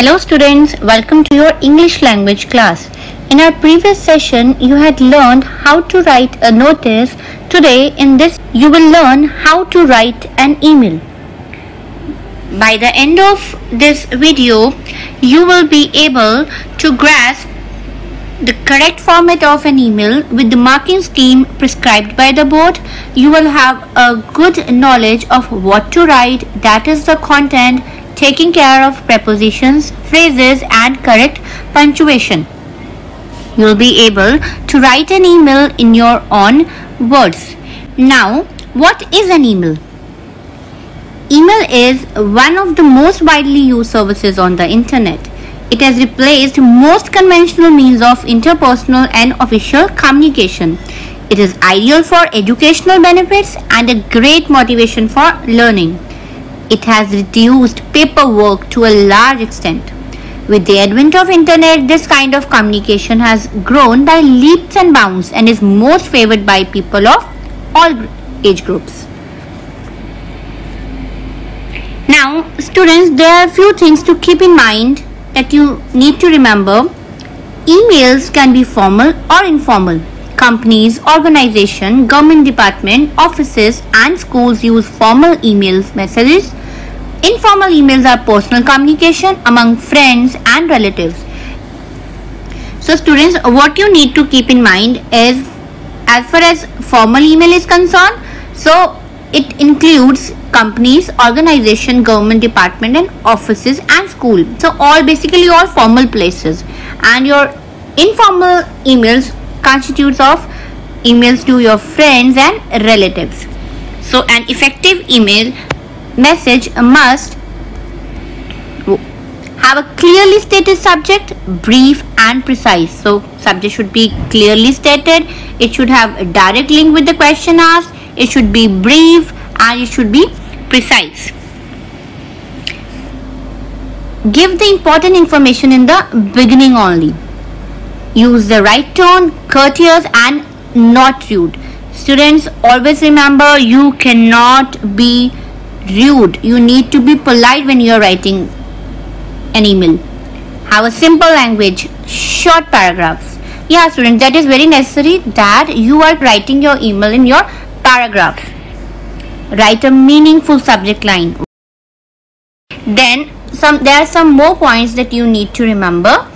Hello students, welcome to your English language class. In our previous session, you had learned how to write a notice. Today in this, you will learn how to write an email. By the end of this video, you will be able to grasp the correct format of an email with the marking scheme prescribed by the board. You will have a good knowledge of what to write, that is the content, taking care of prepositions, phrases and correct punctuation. You will be able to write an email in your own words. Now, what is an email? Email is one of the most widely used services on the internet. It has replaced most conventional means of interpersonal and official communication. It is ideal for educational benefits and a great motivation for learning. It has reduced paperwork to a large extent. With the advent of internet, this kind of communication has grown by leaps and bounds and is most favored by people of all age groups. Now, students, there are a few things to keep in mind that you need to remember. Emails can be formal or informal. Companies, organizations, government department, offices and schools use formal emails messages. Informal emails are personal communication among friends and relatives. So students, what you need to keep in mind is, as far as formal email is concerned, so it includes companies, organization, government department and offices and school. So basically all formal places. And your informal emails constitutes of emails to your friends and relatives. So an effective email message must have a clearly stated subject, brief and precise. So subject should be clearly stated, it should have a direct link with the question asked, it should be brief and it should be precise. Give the important information in the beginning only. Use the right tone, courteous and not rude. Students, always remember, you cannot be rude. You need to be polite when you are writing an email. Have a simple language, short paragraphs. Yeah, students, that is very necessary that you are writing your email in your paragraphs. Write a meaningful subject line. Then there are some more points that you need to remember.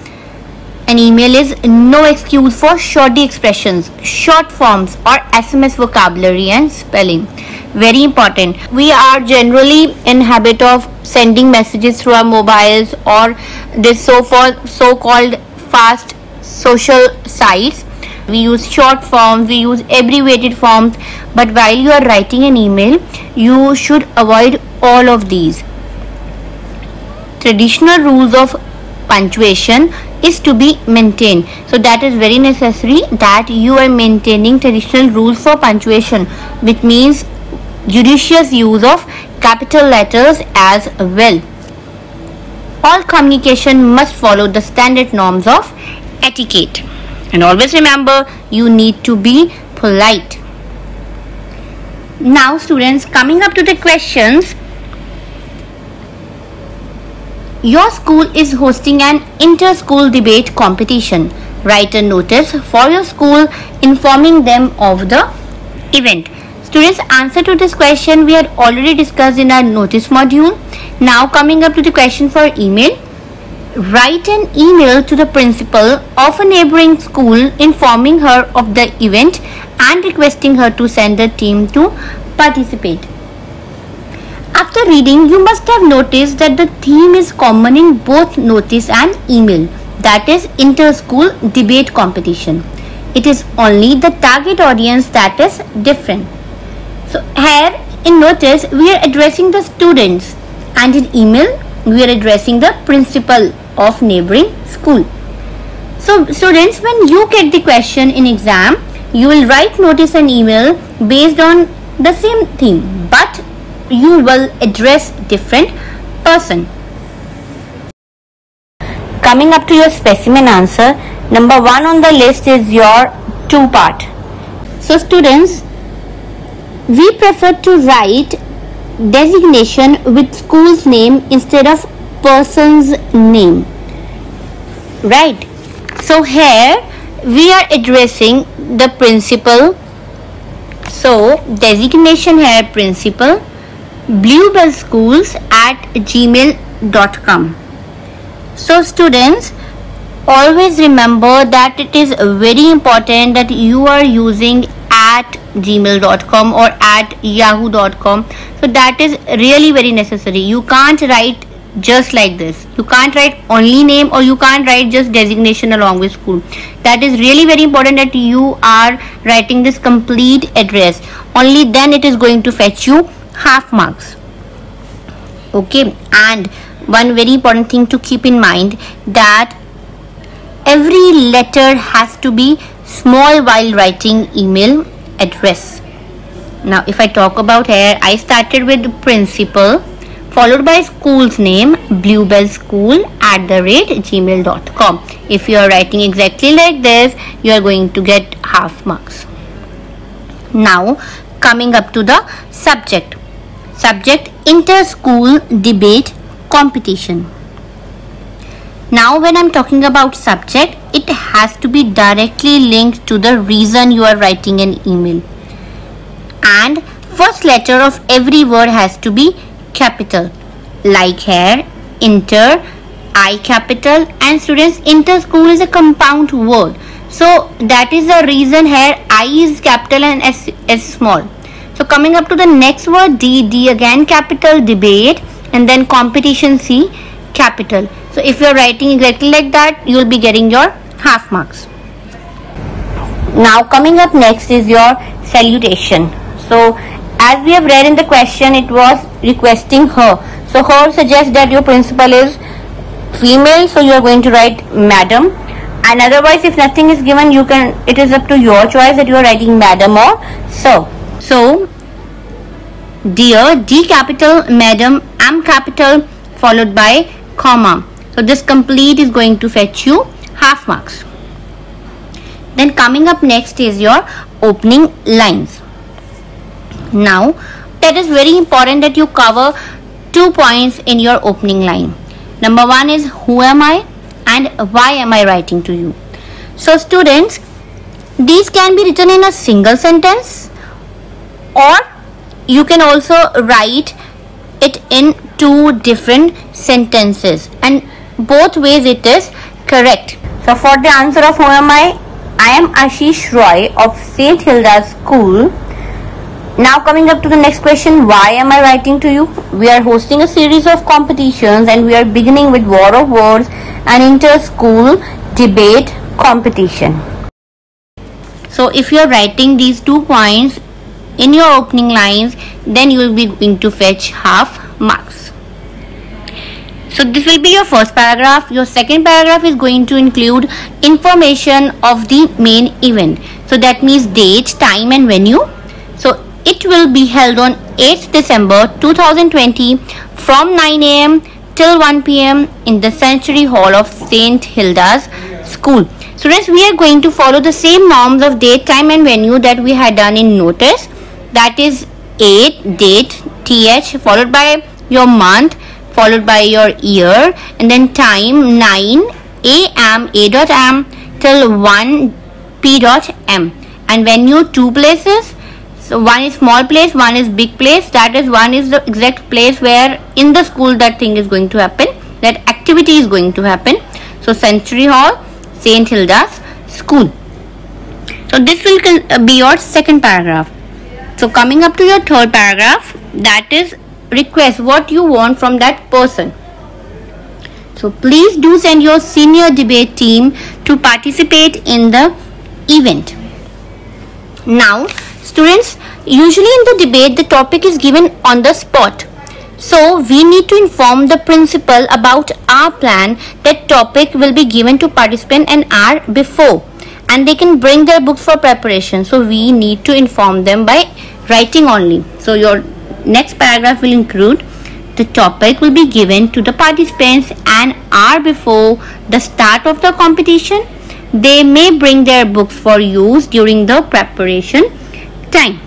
An email is no excuse for shoddy expressions, short forms or SMS vocabulary and spelling. Very important. We are generally in habit of sending messages through our mobiles or this so-called fast social sites. We use short forms, we use abbreviated forms, but while you are writing an email, you should avoid all of these. Traditional rules of punctuation is to be maintained. So that is very necessary that you are maintaining traditional rules for punctuation, which means judicious use of capital letters as well. All communication must follow the standard norms of etiquette. And always remember, you need to be polite. Now students, coming up to the questions. Your school is hosting an inter-school debate competition. Write a notice for your school informing them of the event. Students, answer to this question we had already discussed in our notice module. Now coming up to the question for email. Write an email to the principal of a neighboring school informing her of the event and requesting her to send a team to participate. After reading, you must have noticed that the theme is common in both notice and email, that is inter-school debate competition. It is only the target audience that is different. So here in notice, we are addressing the students and in email, we are addressing the principal of neighboring school. So students, when you get the question in exam, you will write notice and email based on the same theme, but you will address different person. Coming up to your specimen answer, number 1 on the list is your 2-part. So students, we prefer to write designation with school's name instead of person's name, right? So here we are addressing the principal. So designation here principal, bluebellschools@gmail.com. So students, always remember that it is very important that you are using at gmail.com or at yahoo.com. So that is really very necessary. You can't write just like this. You can't write only name, or you can't write just designation along with school. That is really very important that you are writing this complete address. Only then it is going to fetch you half marks. Okay, and one very important thing to keep in mind, that every letter has to be small while writing email address. Now if I talk about here, I started with principal followed by school's name, bluebellschool@gmail.com. If you are writing exactly like this, you are going to get half marks. Now coming up to the subject. Subject, inter-school debate competition. Now when I'm talking about subject, it has to be directly linked to the reason you are writing an email. And first letter of every word has to be capital. Like here, inter, I capital, and students, inter-school is a compound word. So that is the reason here I is capital and S is small. So coming up to the next word, D again capital, debate, and then competition, C capital. So if you are writing exactly like that, you will be getting your half marks. Now coming up next is your salutation. So as we have read in the question, it was requesting her. So her suggests that your principal is female, so you are going to write madam. And otherwise, if nothing is given, you can, it is up to your choice that you are writing madam or sir. So dear, D capital, madam, M capital, followed by comma. So this complete is going to fetch you half marks. Then coming up next is your opening lines. Now that is very important that you cover 2 points in your opening line. Number one is who am I and why am I writing to you. So students, these can be written in a single sentence, or you can also write it in 2 different sentences, and both ways it is correct. So for the answer of who am I am Ashish Roy of St. Hilda's School. Now coming up to the next question, why am I writing to you? We are hosting a series of competitions and we are beginning with War of Words and inter-school debate competition. So if you are writing these 2 points in your opening lines, then you will be going to fetch half marks. So this will be your first paragraph. Your second paragraph is going to include information of the main event. So that means date, time and venue. So it will be held on 8th December 2020 from 9 a.m. till 1 p.m. in the Century Hall of St. Hilda's School. Students, we are going to follow the same norms of date, time and venue that we had done in notice. That is 8, date, th, followed by your month, followed by your year, and then time 9 a.m. a.m. till 1 p.m. and venue 2 places. So one is small place, one is big place. That is, one is the exact place where in the school that thing is going to happen, that activity is going to happen. So Century Hall, St. Hilda's School. So this will be your second paragraph. So coming up to your third paragraph, that is request what you want from that person. So please do send your senior debate team to participate in the event. Now students, usually in the debate the topic is given on the spot. So we need to inform the principal about our plan. That topic will be given to participant an hour before, and they can bring their books for preparation. So we need to inform them by writing only. So your next paragraph will include the topic will be given to the participants an hour before the start of the competition. They may bring their books for use during the preparation time.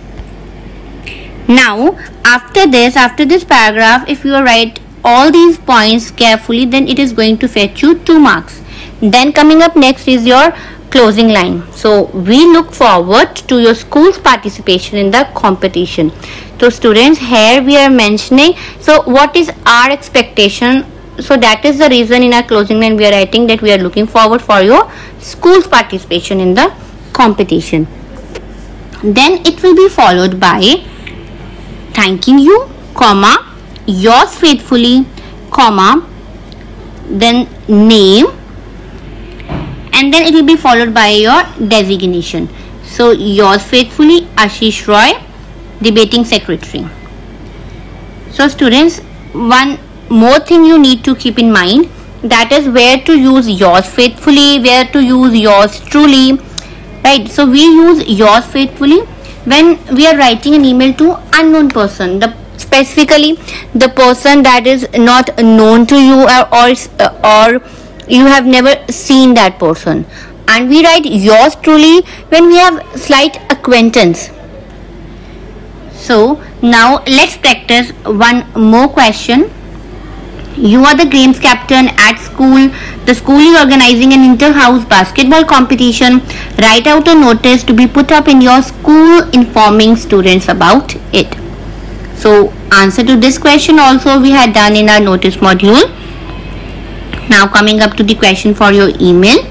Now after this paragraph, if you write all these points carefully, then it is going to fetch you 2 marks. Then coming up next is your closing line. So we look forward to your school's participation in the competition. So students, here we are mentioning, so what is our expectation? So that is the reason in our closing line we are writing that we are looking forward for your school's participation in the competition. Then it will be followed by thanking you, comma, yours faithfully, comma, then name, and then it will be followed by your designation. So yours faithfully, Ashish Roy, debating secretary. So students, one more thing you need to keep in mind, that is where to use yours faithfully, where to use yours truly, right? So we use yours faithfully when we are writing an email to unknown person, specifically the person that is not known to you, or you have never seen that person. And we write yours truly when we have slight acquaintance. So now let's practice one more question. You are the games captain at school. The school is organizing an inter-house basketball competition. Write out a notice to be put up in your school informing students about it. So answer to this question also we had done in our notice module. Now coming up to the question for your email.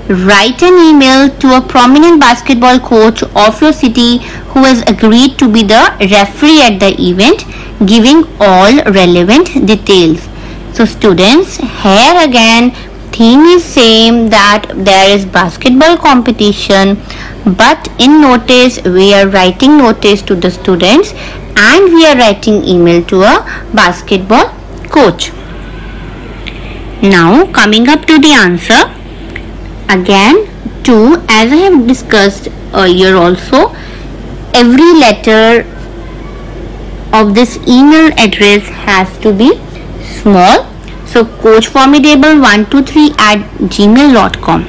Write an email to a prominent basketball coach of your city who has agreed to be the referee at the event, giving all relevant details. So students, here again theme is same, that there is basketball competition, but in notice we are writing notice to the students and we are writing email to a basketball coach. Now coming up to the answer, again to, as I have discussed earlier also, every letter of this email address has to be small. So coachformidable123@gmail.com.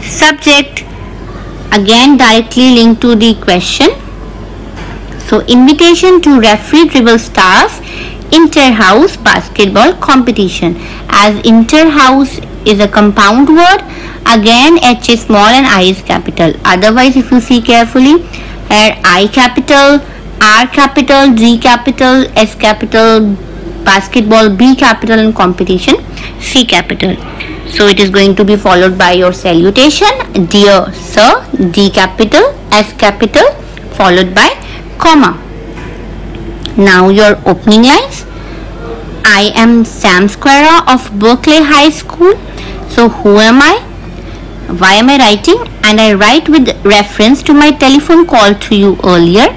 Subject, again directly linked to the question. So invitation to referee dribble stars inter-house basketball competition. As inter-house is a compound word, again H is small and I is capital. Otherwise if you see carefully, here I capital, R capital, G capital, S capital, basketball B capital, and competition C capital. So it is going to be followed by your salutation, dear sir, D capital, S capital, followed by comma. Now your opening lines. I am Sam Square of Berkeley High School. So who am I? Why am I writing? And I write with reference to my telephone call to you earlier.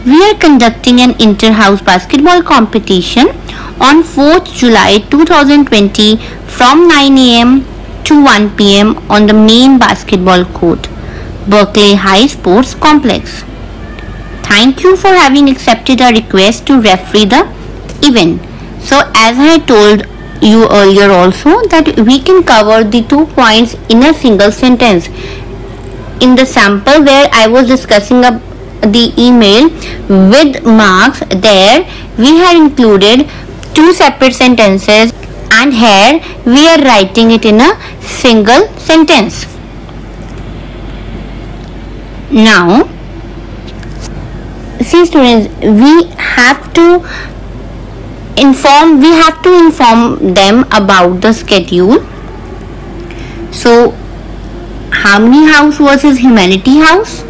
We are conducting an inter-house basketball competition on 4th July 2020 from 9 a.m. to 1 p.m. on the main basketball court, Berkeley High Sports Complex. Thank you for having accepted our request to referee the event. So as I told you earlier also, that we can cover the 2 points in a single sentence. In the sample where I was discussing the email with marks, there we had included 2 separate sentences, and here we are writing it in a single sentence. Now see students, we have to inform them about the schedule. So Harmony House versus Humanity House,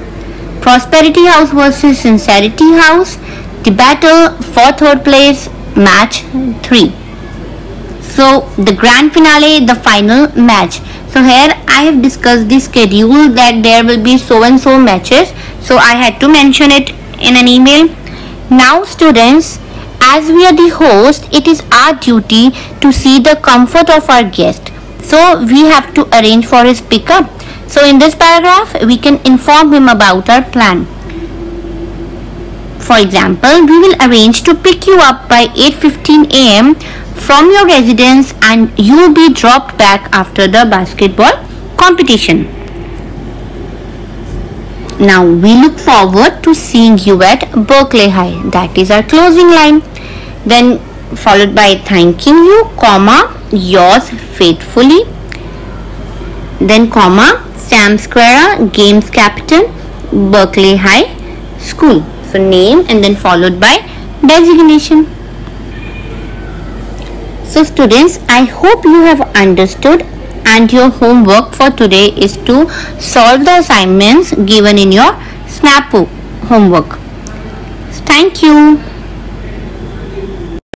Prosperity House versus Sincerity House, the battle for third place, match 3. So the grand finale, the final match. So here I have discussed the schedule, that there will be so and so matches, so I had to mention it in an email. Now students, as we are the host, it is our duty to see the comfort of our guest. So we have to arrange for his pickup. So in this paragraph, we can inform him about our plan. For example, we will arrange to pick you up by 8:15 a.m. from your residence and you will be dropped back after the basketball competition. Now we look forward to seeing you at Berkeley High. That is our closing line. Then followed by thanking you, comma, yours faithfully, then comma, Sam Square, Games Captain, Berkeley High School. So name and then followed by designation. So students, I hope you have understood, and your homework for today is to solve the assignments given in your Snap homework. Thank you.